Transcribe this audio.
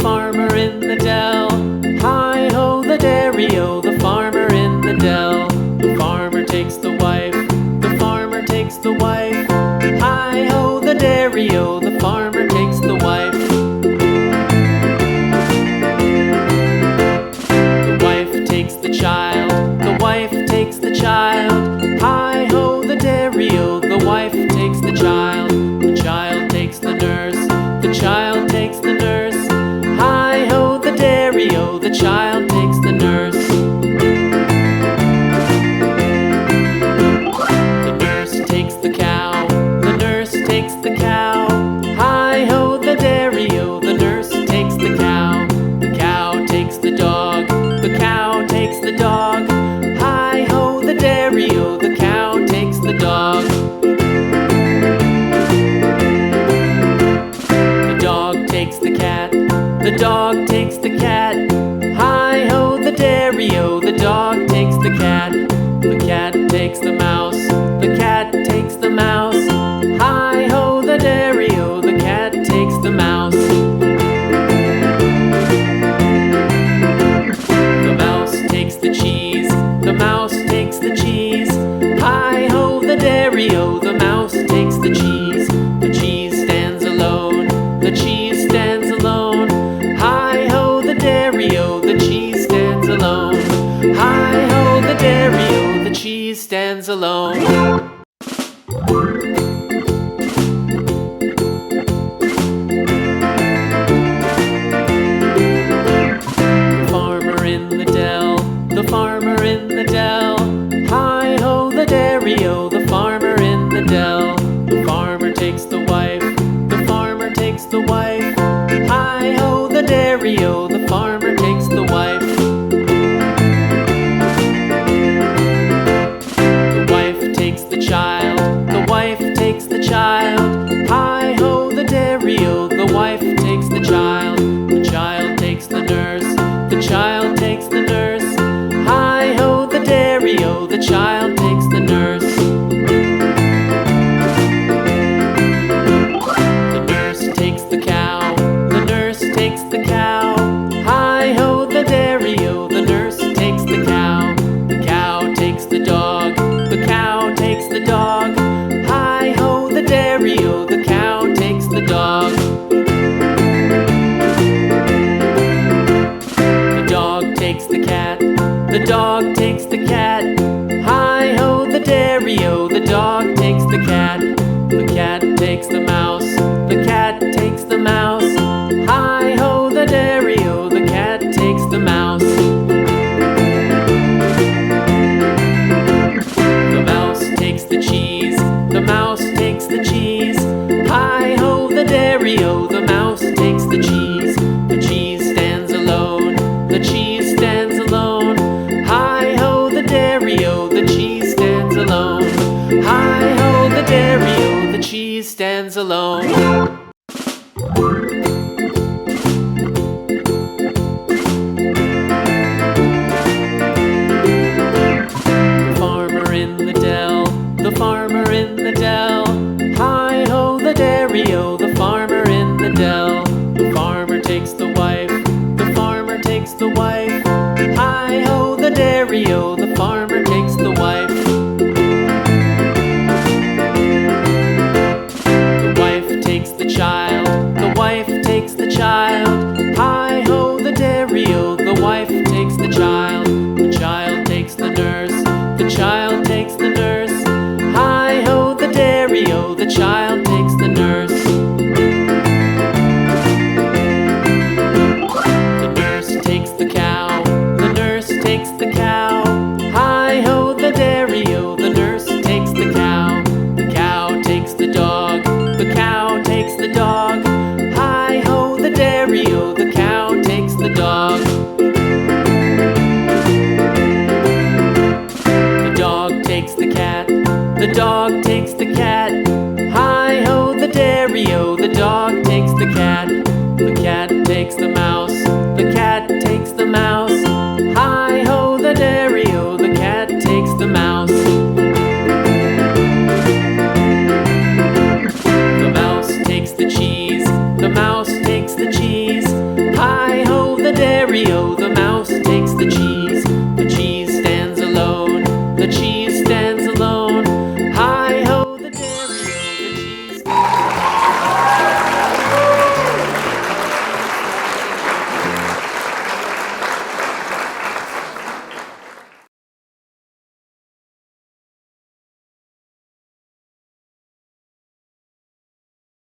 farmer in the dell. Hi-ho, the dairy-o, the farmer in the dell. The farmer takes the wife, the farmer takes the wife. Hi-ho, the dairy-o, the farmer takes the wife. The wife takes the child, the wife takes the child. Hi-ho, the dairy-o, the wife takes the child. The child takes the nurse, the child takes the nurse. Hi-ho, the dairy-o, the child takes the nurse. The nurse takes the cow, the nurse takes the cow. Hi-ho, the dairy-o, the nurse takes the cow. The cow takes the dog, the cow takes the dog. Hi-ho, the dairy-o, the cow takes the dog. The dog takes the cat, the dog takes the cat. Hi-ho, the dairy-o, the dog takes the cat. The cat takes the mouse, the cat takes the mouse. Hi-ho, the dairy-o, the cat takes the mouse. The mouse takes the cheese, the mouse takes the cheese. Hi-ho, the dairy-o, the mouse takes the cheese. The cheese stands alone, the cheese stands alone. Hi-ho, the dairy-o, the cheese stands alone. Hi-ho, the dairy-o, the cheese stands alone. The farmer in the dell, the farmer in the dell. Hi-ho, the dairy-o, the farmer in the dell. The farmer takes the wife, the farmer takes the wife. Hi-ho, the dairy-o, the farmer takes the wife. The wife takes the child, the wife takes the child. Hi-ho, the dairy-o, the wife takes the child. The child takes the nurse, the child takes the nurse. Hi-ho, the dairy-o, the child takes the nurse. The nurse takes the cow, the nurse takes the cow. Hi-ho, the dairy-o, the nurse takes the cow. The cow takes the dog, the cow takes the dog. Hi-ho, the dairy-o, the cow takes the dog. The dog takes the cat, the dog takes the cat. Hi-ho, the dairy-o, the dog takes the cat. The cat takes the mouse, the cat takes the mouse. Hi-ho, the dairy-o, the cat takes the mouse. The mouse takes the cheese, the mouse takes the cheese. Hi-ho, the dairy-o, the mouse takes the cheese. The cheese stands alone, the cheese stands alone. Hi-ho, the dairy-o, the cheese stands alone. Hi-ho, the dairy-o, the cheese stands alone. The farmer in the dell, the farmer in the dell. Hi-ho, the dairy-o, the farmer in the dell. The farmer takes the wife, the farmer takes the wife. Hi-ho, the dairy-o, the farmer takes the wife. The wife takes the child, the wife takes the child. Hi-ho, the dairy-o, the wife takes the child. The child takes the nurse, the child takes the nurse. Hi-ho, the dairy-o, the child takes the nurse. The nurse takes the cow, the nurse takes the cow. Hi-ho, the dairy-o, the nurse takes the cow. The cow takes the dog, the cow takes the dog. Hi-ho, the dairy-o, the cow takes the dog. The dog takes the cat, the dog takes the cat. Hi-ho, the dairy-o, the dog takes the cat. The cat takes the mouse, the cat takes the mouse.